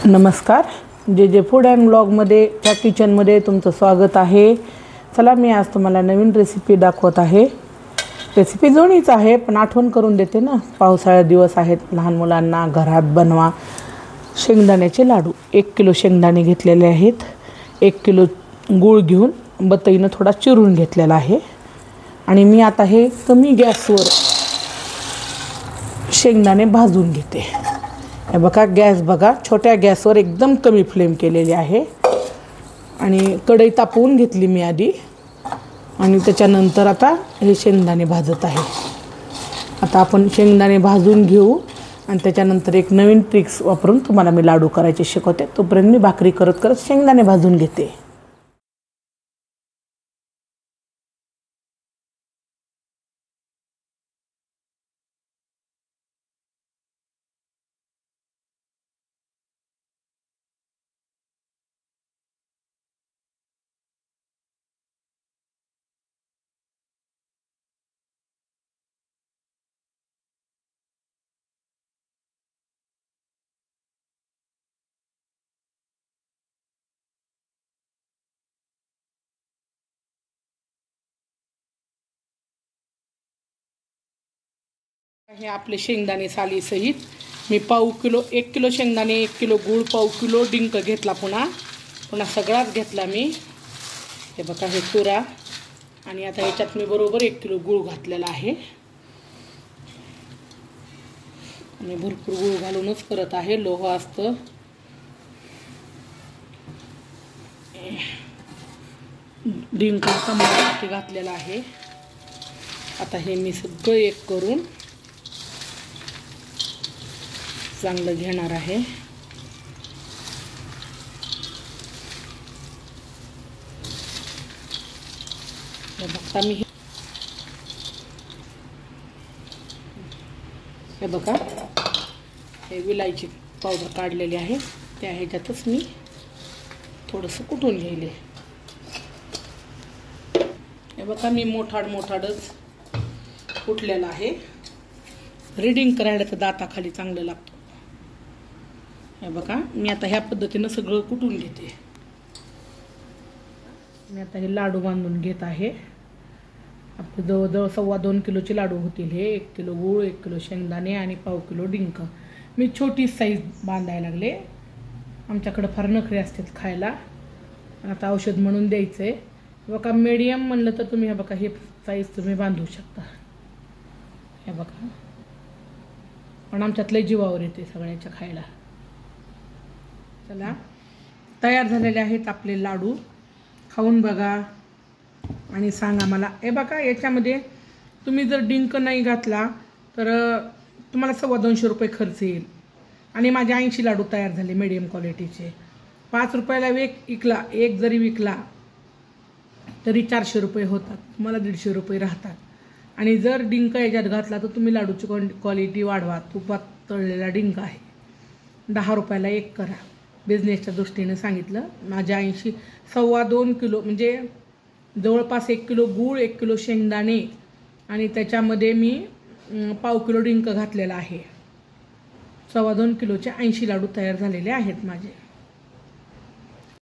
नमस्कार, जे जे फूड अँड ब्लॉगमध्ये त्या किचनमध्ये तुमचं स्वागत आहे। चला, मी आज तुम्हाला नवीन रेसिपी दाखवत आहे। रेसिपी जुनीच आहे पण आठवण करून देते ना, पावसाळ्यात दिवस आहेत, लहान मुलांना घरात बनवा। शेंगदाण्याचे लाडू 1 किलो शेंगदाणे घेतलेले आहेत। 1 किलो गूळ घेऊन बत्तीनं थोडा चिरून घेतलेला आहे आणि मी आता हे कमी गॅसवर शेंगदाणे भाजून घेते। हे बघा, गॅस बघा, छोट्या गॅसवर एकदम कमी फ्लेम केलेली आहे आणि कढई तापवून घेतली मी आधी आणि त्याच्यानंतर आता हे शेंगदाणे भाजत आहे। आता आपण शेंगदाणे भाजून घेऊ आणि त्याच्यानंतर एक नवीन ट्रिक्स वापरून तुम्हाला मी लाडू करायचे शिकवते। तोपर्यंत मी भाकरी करत करत शेंगदाणे भाजून घेते। हे आपले शेंगदाणे साली सहित मी 1 किलो शेंगदाणे, 1 किलो गूळ, 1 किलो डिंक घेतला, पुन्हा सगळाच घेतला मी। हे बघा, हे चुरा आणि आता ह्याच्यात मी बरोबर 1 किलो गूळ घातलेला आहे आणि भरपूर गूळ घालूनच करत आहे, लोह असतं। डिंक कमळासाठी घातलेला आहे। आता हे मी सगळं एक करून चांगलं घेणार आहे। हे बघा, हे विलायची पावडर काढलेली आहे, त्या ह्याच्यातच मी थोडंसं कुटून घेईल। हे बघा, मी मोठाडच कुटलेला आहे। रीडिंग करायला तर दाताखाली चांगलं लागतं। हे बघा, मी आता ह्या पद्धतीनं सगळं कुटून घेते। मी आता हे लाडू बांधून घेत आहे। आपले जवळजवळ 2.25 किलोचे लाडू होतील हे। 1 किलो गूळ, 1 किलो शेंगदाणे आणि 1/2 किलो डिंक। मी छोटी साईज बांधायला लागले, आमच्याकडे फार नखरे असतात खायला, आता औषध म्हणून द्यायचं आहे। बघा, मीडियम म्हणलं तर तुम्ही हे बघा, हे साईज तुम्ही बांधू शकता। हे बघा, पण आमच्यात लय जीवावर येते सगळ्याच्या खायला। चला, तयार झालेले आहेत आपले लाडू, खाऊन बघा आणि सांगा मला। हे बघा, याच्यामध्ये तुम्ही जर डिंक नाही घातला तर तुम्हाला 225 रुपये खर्च येईल आणि माझे 80 लाडू तयार झाले मीडियम क्वालिटीचे। 5 रुपयाला एक जरी विकला तरी 400 रुपये होतात, तुम्हाला 150 रुपये राहतात। आणि जर डिंक याच्यात घातला तर तुम्ही लाडूची क्वालिटी वाढवा। तुपात तळलेला डिंक आहे, 10 रुपयाला एक करा। बिझनेसच्या दृष्टीने सांगितलं। माझ्या 2.25 किलो म्हणजे जवळपास 1 किलो गूळ, 1 किलो शेंगदाणे आणि त्याच्यामध्ये मी 1/2 किलो डिंक घातलेला आहे। 2.25 किलोचे 80 लाडू तयार झालेले आहेत माझे।